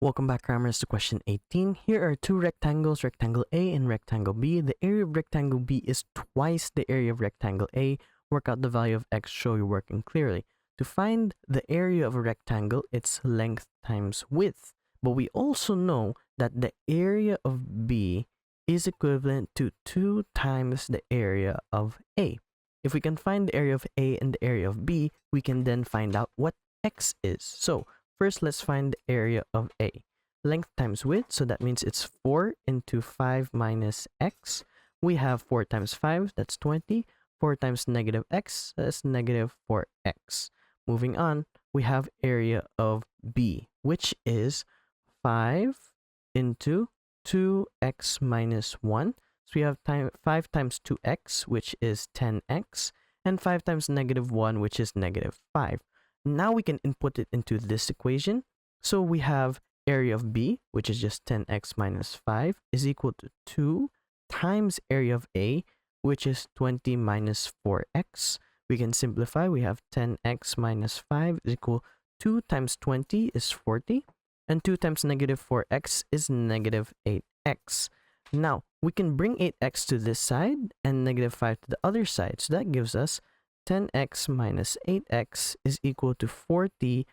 Welcome back, Crammers, to question 18. Here are two rectangles, rectangle A and rectangle B. The area of rectangle B is twice the area of rectangle A. Work out the value of x, show you're working clearly. To find the area of a rectangle, it's length times width. But we also know that the area of B is equivalent to 2 times the area of A. If we can find the area of A and the area of B, we can then find out what x is. So first, let's find the area of A. Length times width, so that means it's 4 into 5 minus x. We have 4 times 5, that's 20. 4 times negative x, that's negative 4x. Moving on, we have area of B, which is 5 into 2x minus 1. So we have 5 times 2x, which is 10x, and 5 times negative 1, which is negative 5. Now we can input it into this equation. So we have area of B, which is just 10x minus 5, is equal to 2 times area of A, which is 20 minus 4x. We can simplify. We have 10x minus 5 is equal to 2 times 20 is 40, and 2 times negative 4x is negative 8x. Now, we can bring 8x to this side and negative 5 to the other side. So that gives us 10x minus 8x is equal to 40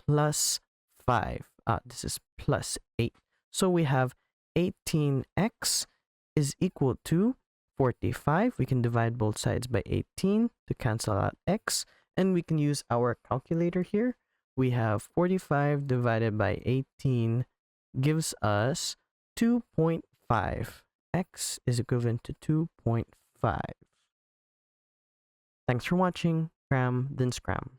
plus 5. This is plus 8. So we have 18x is equal to 45. We can divide both sides by 18 to cancel out x. And we can use our calculator here. We have 45 divided by 18 gives us 2.5. X is equivalent to 2.5. Thanks for watching. Cram, then scram.